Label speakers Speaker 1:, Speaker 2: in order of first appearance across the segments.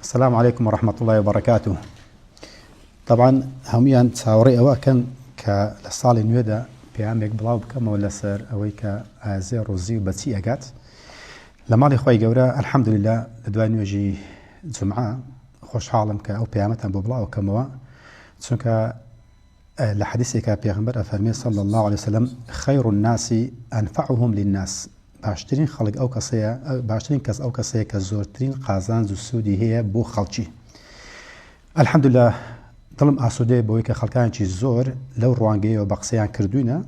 Speaker 1: السلام عليكم ورحمة الله وبركاته. طبعا هميان تساوري أوا كان كالصالي نويدا بيعمل بلاو بكم ولا سر أويك زير وزي وبتسي أجات لما لي خوي جورا الحمد لله دواني يجي جمعة خوش حالم كأو بيعمتها ببلاو كموا سنك لحديثك بيغمبر أفرمي صلى الله عليه وسلم خير الناس أنفعهم للناس باشترين خلق أو كسية باشترين كس أو كسية كزورترين قازان زسودي هي بو خلقي الحمد لله ظلم أسودي بويك خلقان شي زور لو روانجي وبقسيان كردونا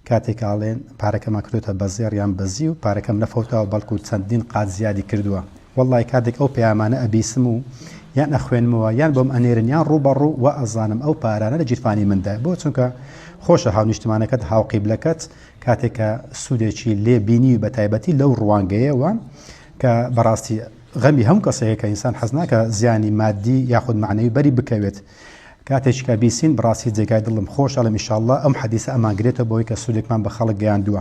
Speaker 1: كاتيك علين بارك ما كردوتا بزير يان بزيو بارك ما نفوتا وبالكو تسندين قاد زيادي كردوا والله كاتيك أو بيامانة أبي سمو يان أخوين موا يان بوم أنيرن يان روبرو وأزانم أو بارانا لجيرفاني من ده بو تونك خوشة هاو نجتمانكت هاو قبلكت كاتيك سوديشي لي بيني بتايبتي لو روانجي وان كبراستي غمي هم كسيه كإنسان حزناك زياني مادي ياخذ معنوي بري بكويت كاتش كبيسين براسي زي دلم خوش على إن شاء الله أم حديث أما قريته بوي كسودك من بخلق جان دوا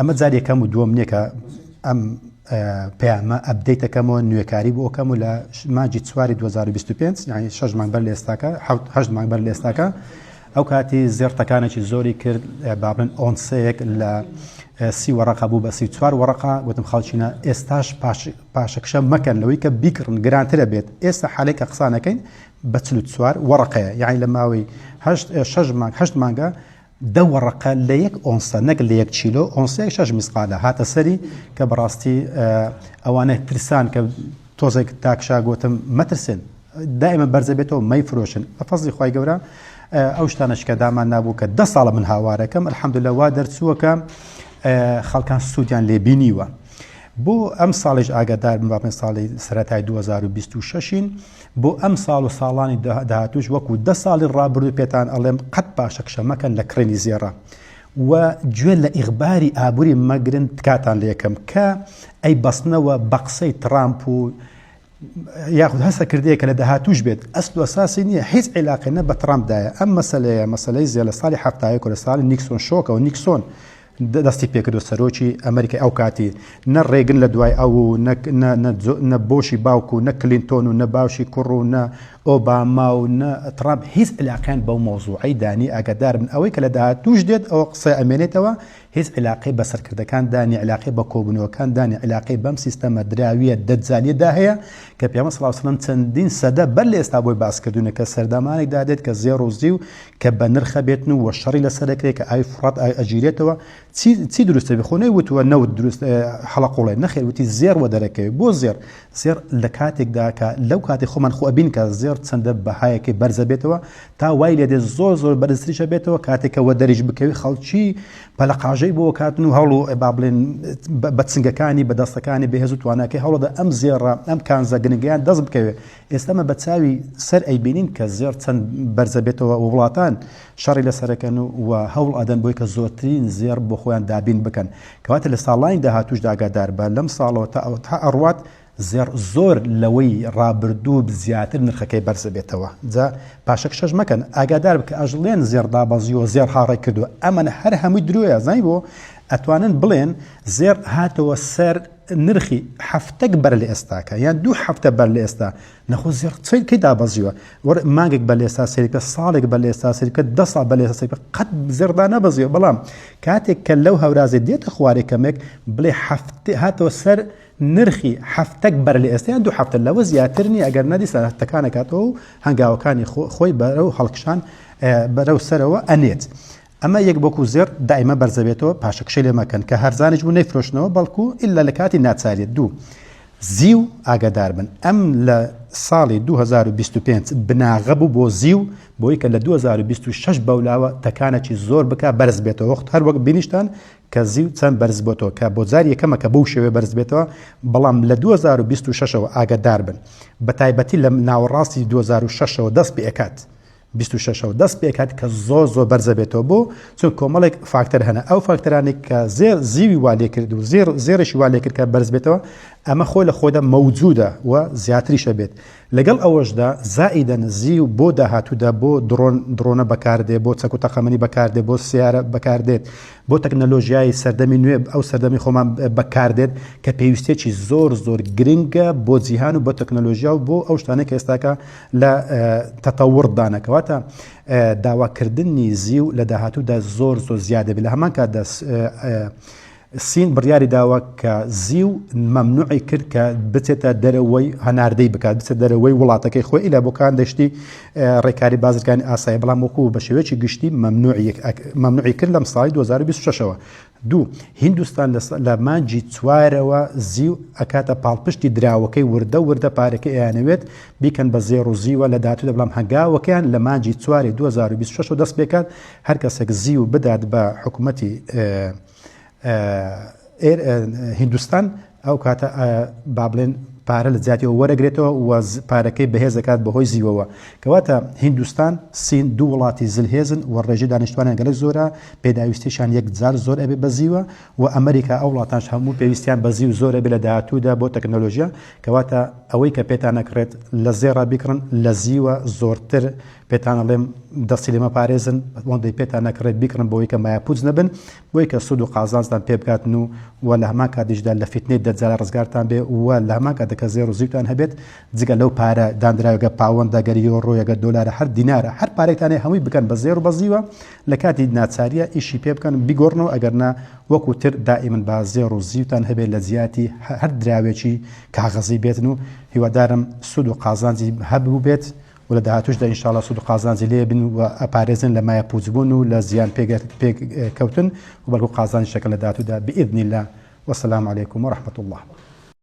Speaker 1: أما زادي كم دوا منيك أم بيعما أبديت كم نيوكاري بو كم ولا ما جيت سواري 2025 يعني شج مقبل الاستاكا حج مقبل الاستاكا أو كاتي زرت كانت زوري كرد بابن أونسيك ل سي ورقة بو بسي تسوار ورقة وتم خالشينا استاش باشكشا مكان لويك بيكرن جران تربيت استا حالك أقصانا كين بتسلو تسوار ورقة يعني لما وي هشت مانجا دو ورقة ليك أونسا نقل ليك تشيلو أونسا شج مسقالة هاتا سري كبراستي أوانه ترسان كتوزيك تاكشا قوتم مترسن دائما برزبيتو ما يفروشن أفضل خواهي قورا أوشتانش كداما نابوك دصالة من هاواركم الحمد لله وادر سوكم خلقان سوديان لبينيوا بو ام سالج اگادار من سالی سراتای 2026 بو ام سال سالانی دهاتوش وكو 10 سال رابرو بيتان الله قد باشك شمكن لكريني زياره وجول اخباري ابوري مغرن تكاتان ليكم ك اي بصنا وبقسي ترامب ياخذ هسه كرديك لدهاتوش بيت اصل اساسي حيث علاقه بترامب دايا اما مساله زي صالح حفتاي كل صالح نيكسون شوك او نيكسون دەستی پێکردو سەرۆکی ئەمریکای ئەو کاتی نە ڕێگن لە دوای ئەو نە بۆشی باوکو نە کلینتۆن و نە باوشی کوڕ و نە ئۆباما و نە ترامپ هیچ علاقیان بەو مۆزوعی دانی ئاگادار من ئەوەی کە لە داهاتووش دێت ئەوە قسەی ئەمێنێتەوە هیچ علاقەی بە سەرکردەکان دانی علاقەی بە کۆبوونەوەکان دانی علاقەی بەم سیستەمە دراویە دەجزالیەدا هەیە کە پێغەمبەر صلی الله علیه و سلم چەندین سەدە بەر لە ئێستا بۆی باسکردوونە کە سەردەمانێک دادێت کە زێڕ و زیو کە بە نرخە بێتن و شەڕی لەسەر دەکرێت کە ئای فڕەت ئەگیرێتەوە چی دروستە بخۆنەی وتووە نەوت دروست حەڵەقوڵێ نەخێر وتی زێر وە دەرەکەوێت بۆ زێر لە کاتێکدا کە لەو کاتی خۆمان خۆبین کە زێر چەندە بەهایەکی بەرزە بێتەوە تا وای لێ دێت زۆر بەرزتریشە بێتەوە کاتێکە وە دەریش بکەوی خەڵکی پەلەقاژەی بۆ کاتن و هەوڵ و با بڵێن بە چنگەکانی بەدەستەکانی بەهێز و تواناکەی هەوڵەدا ئەم زێڕە ئەم کانزە گرنگیان دەست بکەوێت ئێستامە بە چاوی سەر ئەیبینین کە زێر چەند بەرزە بێتەوە و وڵاتان شەڕی لەسەرەکەن و هەوڵ ئەدەن بۆی کە زۆرترین زێر بۆ خۆیان دابین بکەن کەواتە لە ساڵانی داهاتووش ئاگادار بە لەم ساڵەوە تا ئەڕوات زۆر لەوەی ڕابردوو زیاتر نرخەکەی بەرزە بێتەوە جا پاشەک شەش مەکەن ئاگادار بکە ئەژڵێن زێر دابەزیەوە زێر هاڕێ کردووە ئەمە هەر هەمووی درۆیە زای بۆ ئەتوانن بڵێن زێر هاتەوە سەر نرخی هەفتەک بەر لە ئێستاکە یان 2 هەفتە بەر لە ئێستا نەخۆ زێر کەی دابەزیوە مانگێک بەر لە ئێستا سەریکە ساڵێک بەر لە ئێستا سەریکە 10 ساڵ بەر لە ئێستا سەریکە قەت زێردا نەبەزیوە بەڵام کاتێک کە لەو هەورازێ دێتە خوارێکەمێک بڵێ هاتەوە سەر نرخی هەفتەک بەر لە ئێستا یان 2 هەفتە لەوە زیاتر نیە ئەگەر نەدیسە هەفتەکانە کاتەوە و هەنگاوەکانی خۆی بەرەو هەڵکشان بەرەو سەرەوە ئەنێت ئەمە یەک بۆکو زێر دائیمە بەرزەبێتەوە پاشەکشەی لێ مەکەن کە هەرزانیش بوو نەیفرۆشنەوە بەڵکو ئللا لە کاتی ناچارێت دوو زیو ئاگادار بن ئەم لە ساڵی 2025 بناغە بوو بۆ زیو بۆی کە لە 2026 بەولاوە تەکانێکی زۆر بکە بەرز بێتەوە وەخت هەر وەک بینیشتان کە زیو چەند بەرز بۆتەوە کە بۆ جار یەکەمە کە بەو شێوێ بەرز بێتەوە بەڵام لە 2026ەوە ئاگادار بن بە تایبەتی لە ناوەڕاستی 2006ەوە دەست پێ ئەکات 26 دەست پێکات کە زۆر بەرزە بێتەوە بۆ چون کۆمەڵێک فاکتەر هەنە ئەو فاکتەرانی کە زێر زیوی وا لێ کرد و زێرشی وا لێ کرد کە بەرز بێتەوە ئەمە خۆ لە خۆدا مەوجودە و زیاتریشە بێت لەگەڵ ئەوەشدا زائیدەن زی و بۆ داهاتوودا بۆ درۆنە بەکاردێ بۆ چەک و تەقەمەنی بەکاردێ بۆ سیارە بەکاردێت بۆ تەکنەلۆژیای سەردەمی نوێ ئەو سەردەمی خۆمان بەکاردێت کە پێویستێکی زۆر گرنگە بۆ جیهان و بۆ تەکنەلۆژیا و بۆ ئەو شتانە کە ئێستاکە لە تەتەوڕدانەکەواتە داواکردنی زی و لە داهاتوودا زۆر زیادە بێت لە هەمان کاتدا سین بڕیاری داوە کە زی و مەمنوعی کرد کە بچێتە دەرەوەی هەناردەی بکات بچێت دەرەوەی وڵاتەکەی خۆی ئیلا بۆکان دەشتی ڕێکاری بازرگانی ئاسایی بەڵام وەکو بە شێوەیەکی گشتی مەمنوعی کرد لەم ساڵی 2026ەوە. دوو هیندستان لە مانجی چوارەوە زی و ئەکاتە پاڵپشتی دراوەکەی وردە پارەکە ئەیانەوێت بیکەن بە زێڕ و زیوە لە داهاتوودا بەڵام هەنگاوەکەیان لە مانجی چواری 2026 دەست بێکات هەر کەسێک زی و بدات بە حکوومەتی هیندستان ئەو کاتە با بڵێن پارە لە جیاتیەوە وەرەگرێتەوە و پارەکەی بەهێز دەکات بەهۆی زیوەوە کەواتە هیندستان سین دوو وڵاتی زلهێزن و ڕێژی دانیشتوانیان گەلێک زۆرە پێداویستیشان یەک جار زۆر ئەبێ بە زیوە و ئەمریکا ئەو وڵاتانش هەموو پێویستیان بە زی و زۆر ئەبێ لە داهاتوودا بۆ تەکنەلۆژیا کەواتە ئەوەی کە پێتان نەکرێت لە زێڕا بیکڕن لە زیوە زۆرتر پێتان ئەڵێم دەستی لێمە پارێزن وەندەی پێتان نەکرێت بیکڕن بۆی کە مایەپووج نەبن بۆی کە سود و قازانجتان پێ بکاتن و لە هەمان کاتیشدا لە فیتنەی دەجارە ڕزگارتان بێ و لە هەمان کاتەکە زێڕ و زیوتان هەبێت جگە لەو پارە دانراوەگە پاوەندە گەر یۆڕۆ یەگە دۆلارە هەر دینارە هەر پارێکتانێ هەمووی بکەن بە زێڕ و بە زیوە لە کاتی ناچاریە ئیشی پێ بکەن بیگۆڕنەوە ئەگەرنا وەکو تر دائیمن با زێڕ و زیوتان هەبێت لە زیاتی هەر دراوێکی کاغەزی بێتن و هیوادارم سود و قازانجی هەبوو بێت و لە داهاتووشدا ئینشاڵڵا سود و قازانجی لێ بن و ئەپارێزن لە مایە پووچبوون و لە زیان پێکەوتن و بەڵکو قازانی شەکە لە داهاتوودا بئیذنی الله والسلام عليكم ورحمة الله.